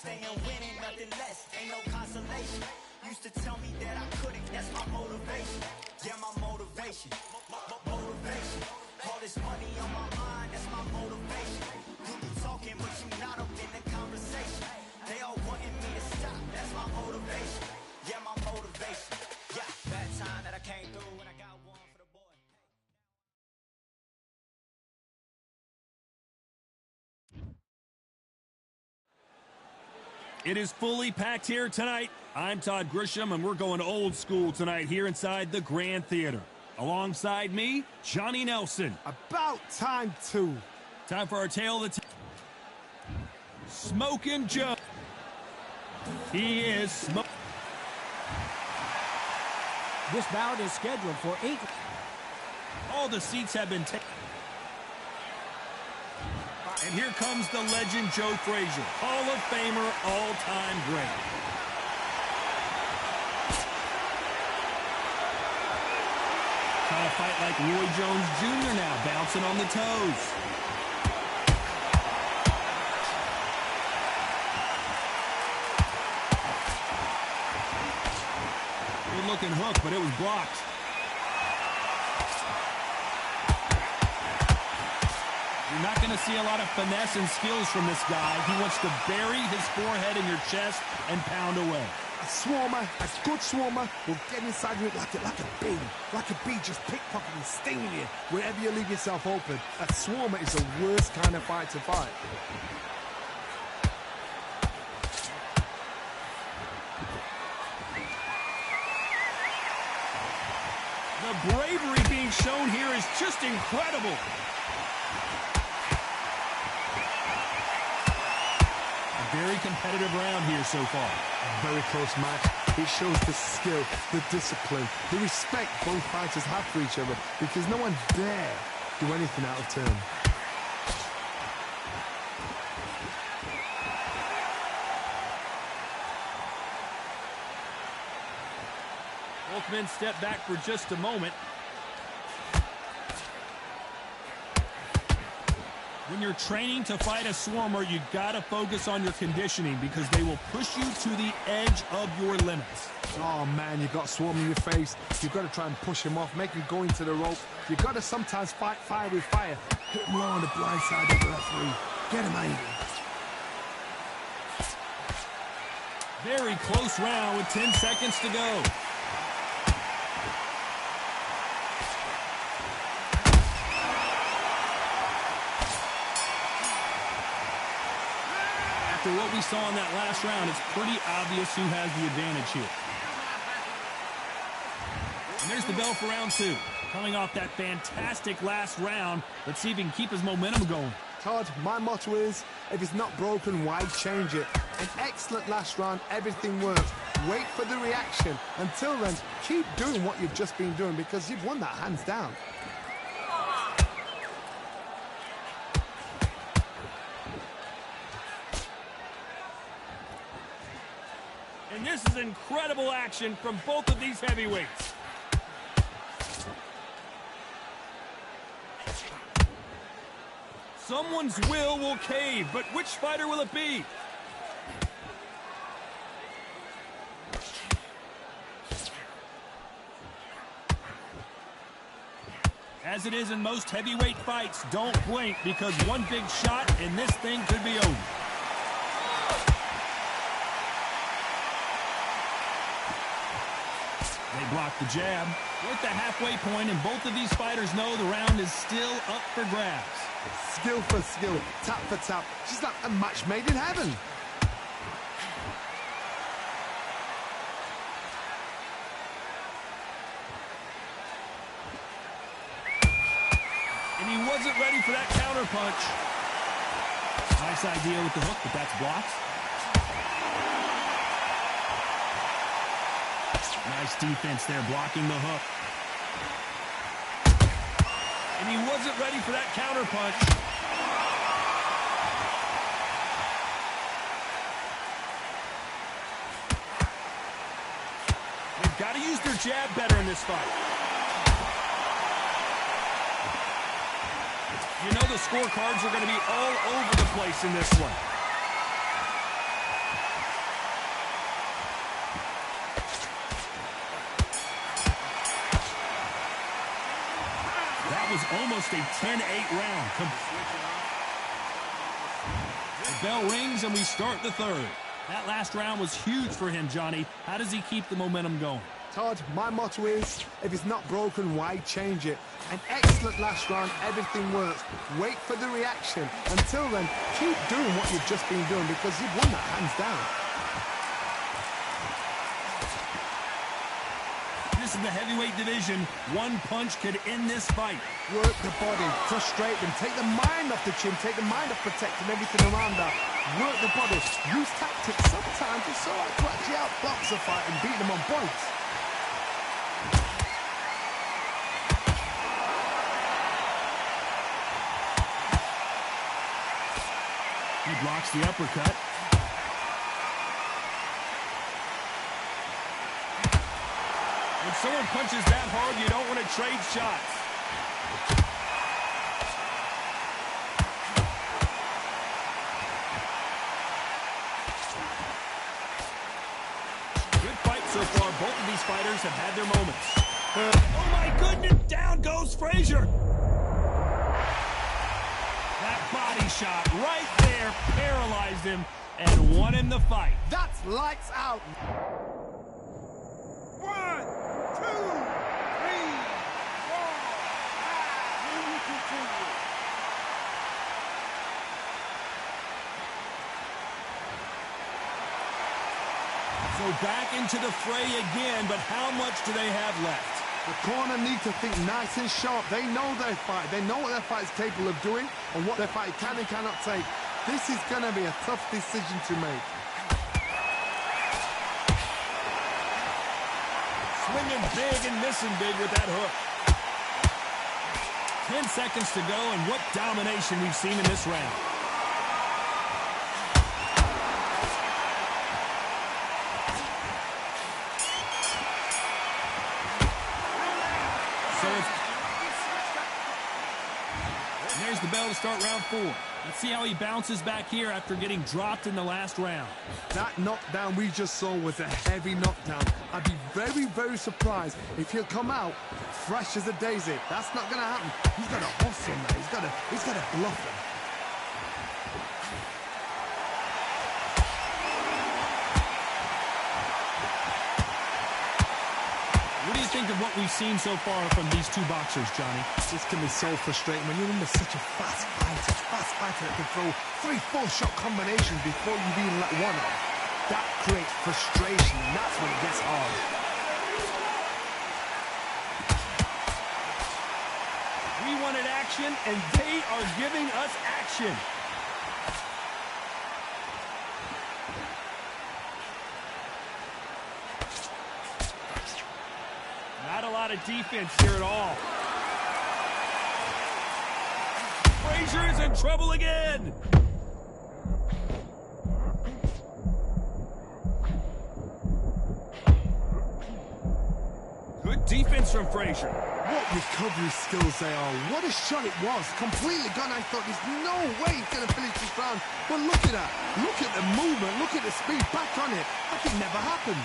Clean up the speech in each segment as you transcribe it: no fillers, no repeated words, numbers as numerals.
Staying winning, nothing less, ain't no consolation. Used to tell me that I couldn't, that's my motivation. Yeah, my motivation, motivation. All this money on my mind, that's my motivation. You be talking, but you not up in the conversation. They all wanting me to stop, that's my motivation. Yeah, my motivation. Yeah, bad time that I came through and I got one for the boy. It is fully packed here tonight. I'm Todd Grisham, and we're going old school tonight here inside the Grand Theater. Alongside me, Johnny Nelson. About time, too. Time for our tale of the Smokin' Joe. He is smoking. This bout is scheduled for 8. All the seats have been taken. And here comes the legend Joe Frazier, Hall of Famer, all-time great. Trying to fight like Roy Jones Jr. now, bouncing on the toes. Good-looking hook, but it was blocked. You're not going to see a lot of finesse and skills from this guy. He wants to bury his forehead in your chest and pound away. A swarmer, a good swarmer, will get inside you like a bee. Like a bee just pickpocketing, stinging you wherever you leave yourself open. A swarmer is the worst kind of fight to fight. The bravery being shown here is just incredible. Very competitive round here so far. Very close match. It shows the skill, the discipline, the respect both fighters have for each other, because no one dare do anything out of turn. Both men step back for just a moment. When you're training to fight a swarmer, you gotta focus on your conditioning because they will push you to the edge of your limits. Oh man, you got swarm in your face. You've got to try and push him off, make him go into the rope. You've got to sometimes fight fire with fire. Hit him low on the blind side of the referee. Get him angry. Very close round with 10 seconds to go. After what we saw in that last round, it's pretty obvious who has the advantage here. And there's the bell for round 2. Coming off that fantastic last round, let's see if he can keep his momentum going. Todd, my motto is, if it's not broken, why change it? An excellent last round, everything works. Wait for the reaction. Until then, keep doing what you've just been doing because you've won that hands down. And this is incredible action from both of these heavyweights. Someone's will cave, but which fighter will it be? As it is in most heavyweight fights, don't blink because one big shot and this thing could be over. They block the jab. We're at the halfway point, and both of these fighters know the round is still up for grabs. Skill for skill, tap for tap. She's like a match made in heaven. And he wasn't ready for that counter punch. Nice idea with the hook, but that's blocked. Nice defense there, blocking the hook. And he wasn't ready for that counter punch. They've got to use their jab better in this fight. You know the scorecards are going to be all over the place in this one. almost a 10-8 round. The bell rings and we start the third. That last round was huge for him, Johnny. How does he keep the momentum going? Todd, my motto is, if it's not broken, why change it? An excellent last round, everything works. Wait for the reaction. Until then, keep doing what you've just been doing because you've won that hands down. This is the heavyweight division. One punch could end this fight. Work the body, frustrate them, take the mind off the chin, take the mind off protecting everything around that. Work the body, use tactics. Sometimes it's all right to actually outbox a fight and beat them on points. He blocks the uppercut. When someone punches that hard, you don't want to trade shots. Good fight so far. Both of these fighters have had their moments. Oh my goodness, down goes Frazier. That body shot right there paralyzed him and won him the fight. That's lights out. 1, 2, 3, 4, 5. When you continue. So back into the fray again, but how much do they have left? The corner need to think nice and sharp. They know their fight. They know what their fight is capable of doing and what their fight can and cannot take. This is going to be a tough decision to make. Swinging big and missing big with that hook. 10 seconds to go, and what domination we've seen in this round. And there's the bell to start round 4. Let's see how he bounces back here after getting dropped in the last round. That knockdown we just saw was a heavy knockdown. I'd be very, very surprised if he'll come out fresh as a daisy. That's not going to happen. He's got to hustle now. He's got to bluff him. What do you think of what we've seen so far from these two boxers, Johnny? This can be so frustrating when you're in such a fast fighter that can throw 3-4 shot combinations before you've even let one off. That creates frustration, and that's when it gets hard. We wanted action, and they are giving us action. Not a lot of defense here at all. Frazier is in trouble again. Good defense from Frazier. What recovery skills they are. What a shot it was. Completely gone. I thought there's no way he's going to finish this round. But look at that. Look at the movement. Look at the speed. Back on it. Like it never happened.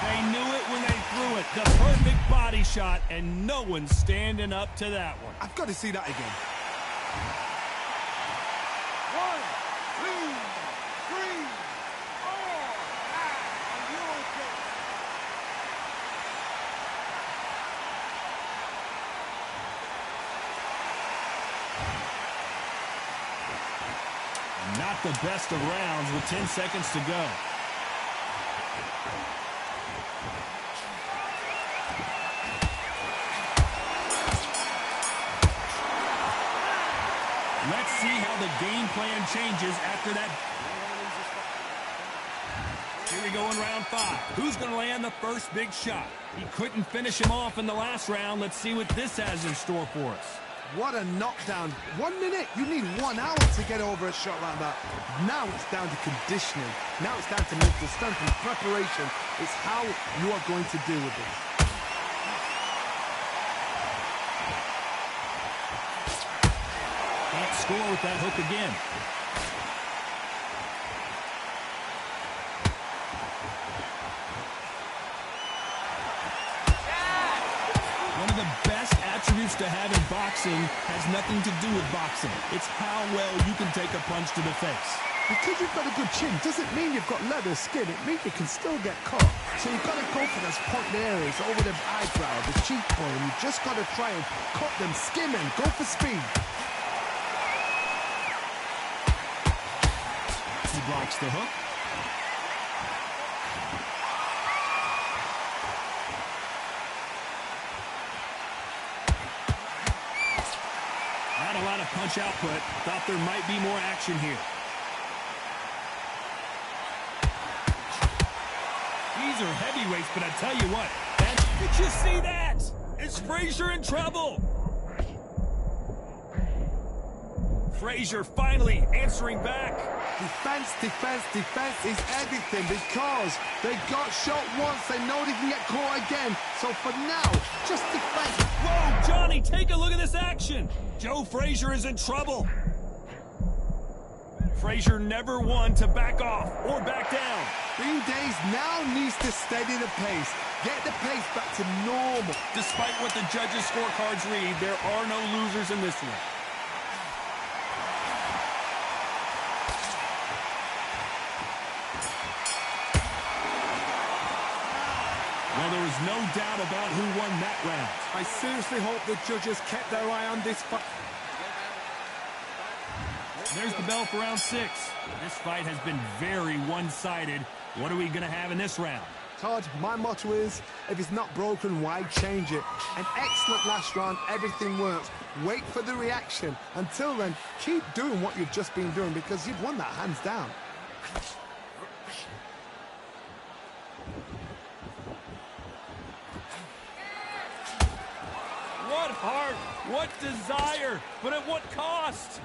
They knew it when they threw it. The perfect body shot, and no one's standing up to that one. I've got to see that again. 1, 2, 3, 4, 5. Are you okay? Not the best of rounds with 10 seconds to go. Let's see how the game plan changes after that. Here we go in round 5. Who's going to land the first big shot? He couldn't finish him off in the last round. Let's see what this has in store for us. What a knockdown. 1 minute. You need 1 hour to get over a shot like that. Now it's down to conditioning. Now it's down to mental strength and preparation. It's how you are going to deal with it. Can't score with that hook again. of the best attributes to have in boxing has nothing to do with boxing. It's how well you can take a punch to the face. Because you've got a good chin doesn't mean you've got leather skin. It means you can still get caught. So you've got to go for those point areas over the eyebrow, the cheekbone. You've just got to try and cut them, skim and go for speed. He blocks the hook. Not a lot of punch output. Thought there might be more action here. These are heavyweights, but I tell you what, did you see that? Is Frazier in trouble? Frazier finally answering back. Defense, defense, defense is everything because they got shot once. They know they can get caught again. So for now, just defense. Whoa, Johnny, take a look at this action. Joe Frazier is in trouble. Frazier never won to back off or back down. Green Days now needs to steady the pace. Get the pace back to normal. Despite what the judges' scorecards read, there are no losers in this one. Well, there was no doubt about who won that round. I seriously hope the judges kept their eye on this fight. There's the bell for round 6. This fight has been very one-sided. What are we going to have in this round? Todd, my motto is, if it's not broken, why change it? An excellent last round, everything works. Wait for the reaction. Until then, keep doing what you've just been doing because you've won that hands down. What heart, what desire, but at what cost?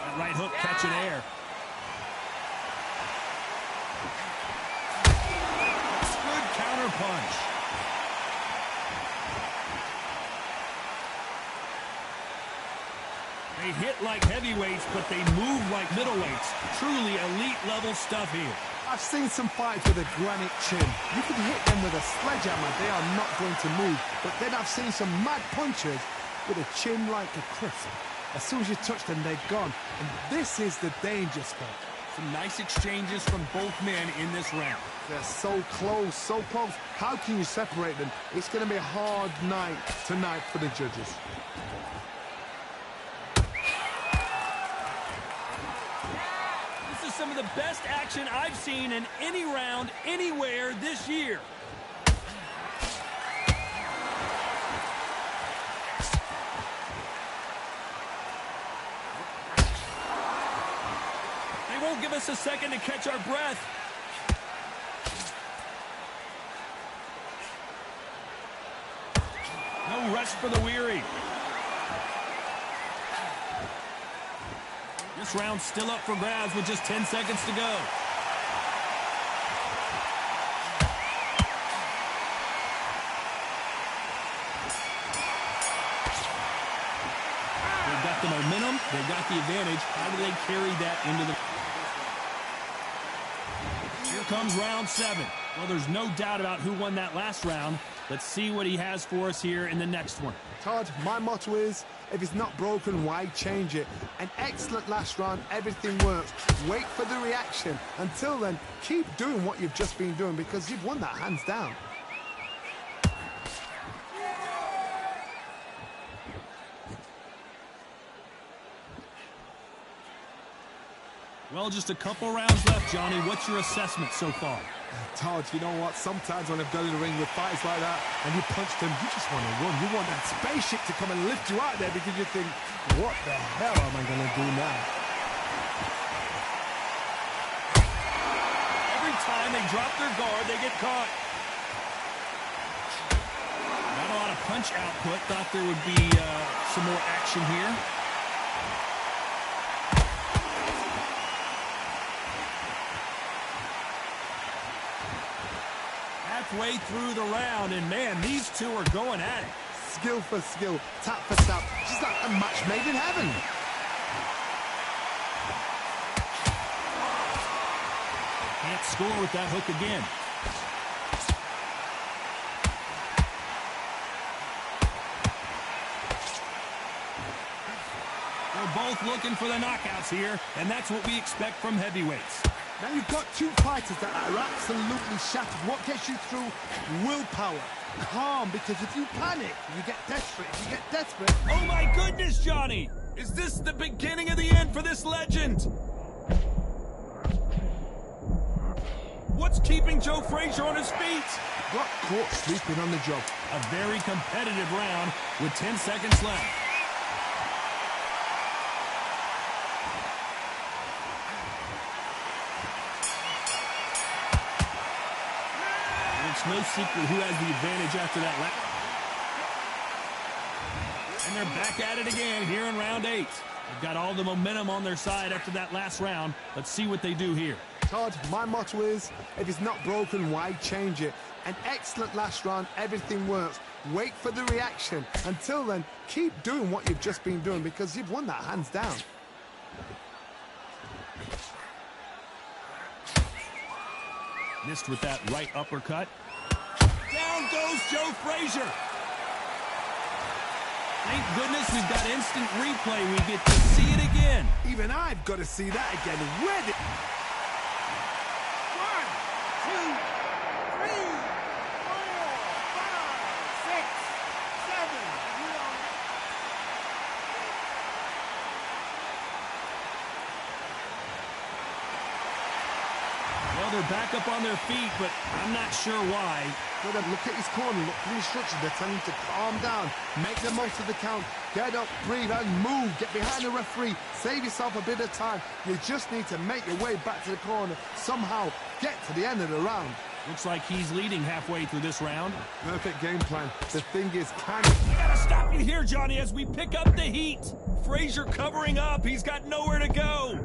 That right hook catching air. Good counter punch. They hit like heavyweights, but they move like middleweights. Truly elite level stuff here. I've seen some fights with a granite chin. You can hit them with a sledgehammer, they are not going to move. But then I've seen some mad punchers with a chin like a crisp. As soon as you touch them, they're gone. And this is the danger spot. Some nice exchanges from both men in this round. They're so close, so close. How can you separate them? It's going to be a hard night tonight for the judges. Some of the best action I've seen in any round anywhere this year. They won't give us a second to catch our breath. No rest for the weary. This round's still up for grabs with just 10 seconds to go. They've got the momentum. They've got the advantage. How do they carry that into the... Here comes round 7. Well, there's no doubt about who won that last round. Let's see what he has for us here in the next one. Todd, my motto is, if it's not broken, why change it? An excellent last round, everything works. Wait for the reaction. Until then, keep doing what you've just been doing because you've won that hands down. Well, just a couple rounds left, Johnny. What's your assessment so far? Todd, you know what? Sometimes when I've done in the ring with fights like that and you punch them, you just want to run. You want that spaceship to come and lift you out there because you think, what the hell am I going to do now? Every time they drop their guard, they get caught. Not a lot of punch output. Thought there would be some more action here. Halfway through the round, and man, these two are going at it. Skill for skill, tap for tap, just like a match made in heaven. Can't score with that hook again. both looking for the knockouts here, and that's what we expect from heavyweights. Now you've got two fighters that are absolutely shattered. What gets you through? Willpower. Calm, because if you panic, you get desperate. If you get desperate... Oh my goodness, Johnny! Is this the beginning of the end for this legend? What's keeping Joe Frazier on his feet? Got caught sleeping on the job. A very competitive round with 10 seconds left. It's no secret who has the advantage after that lap. And they're back at it again here in round 8. They've got all the momentum on their side after that last round. Let's see what they do here. Todd, my motto is, if it's not broken, why change it? An excellent last round, everything works. Wait for the reaction. Until then, keep doing what you've just been doing because you've won that hands down. Missed with that right uppercut. Down goes Joe Frazier. Thank goodness we've got instant replay. We get to see it again. Even I've got to see that again. Where did... 1, 2, 3, 4, 5, 6, 7. They're back up on their feet, but I'm not sure why. Look at his corner, look for the instructions. They're telling him to calm down, make the most of the count, get up, breathe, and move. Get behind the referee, save yourself a bit of time. You just need to make your way back to the corner, somehow get to the end of the round. Looks like he's leading halfway through this round. Perfect game plan. The thing is, I gotta stop you here, Johnny, as we pick up the heat. Frazier covering up. He's got nowhere to go.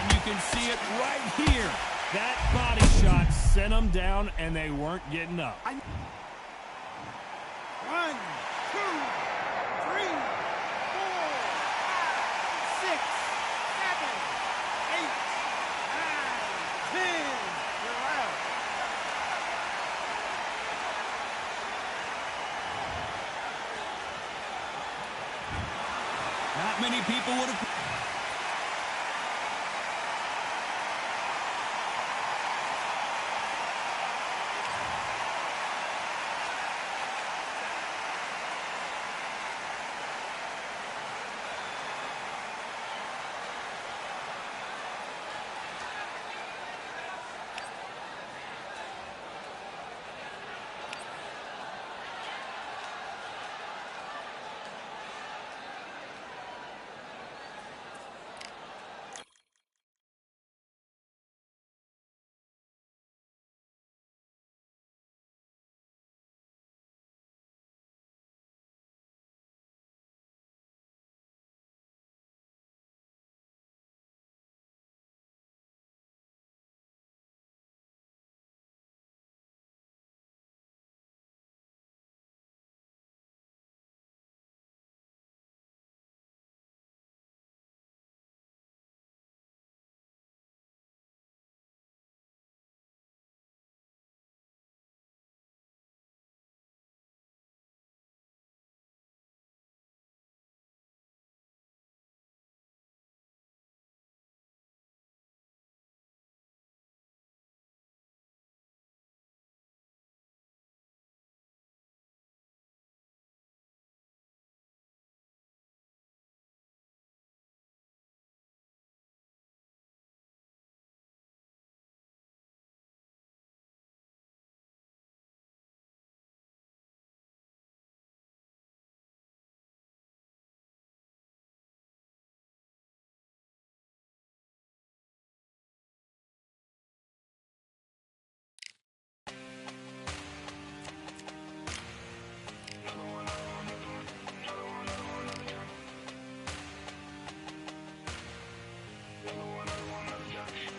You can see it right here. That body shot sent them down, and they weren't getting up. 1, 2, 3, 4, 5, 6, 7, 8, 9, 10. You're out. Not many people would have...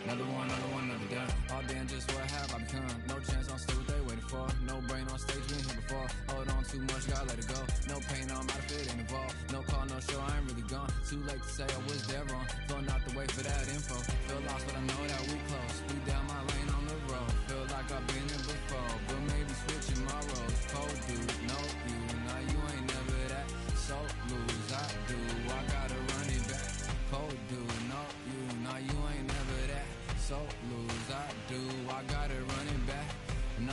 Another gun. All damn, just what have I become? No chance, I'll stay what they waiting for. No brain on stage, been here before. Hold on too much, gotta let it go. No pain, I'm out of it, ain't involved. No call, no show, I ain't really gone. Too late to say I was there wrong. Throwing out the way for that info. Feel lost, but I know that we close. We down my lane on the road. Feel like I've been here before, but maybe switching my roles.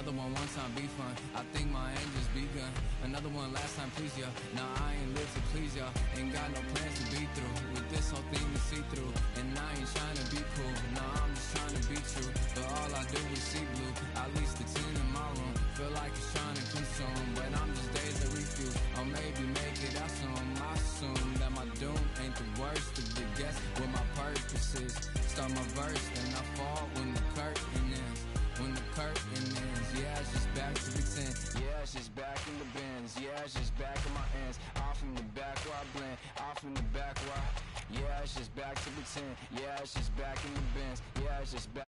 Another one time be fun. I think my aim just begun. Another one last time please ya. Nah, I ain't live to please ya. Ain't got no plans to be through. With this whole thing to see through. And I ain't trying to be cool. Nah, I'm just trying to be true. But all I do is see blue. At least the 10 in my room. Feel like it's trying to consume. But I'm just days that refuse. Or maybe make it out soon. I assume that my doom ain't the worst of the guess. What my purpose is. Start my verse, then I fall when the curtain ends. When the curtain ends, yeah, it's just back to the 10. Yeah, it's just back in the bins. Yeah, it's just back in my ends. Off in the back where I blend. Off in the back where I... Yeah, it's just back to the 10. Yeah, it's just back in the bins. Yeah, it's just back.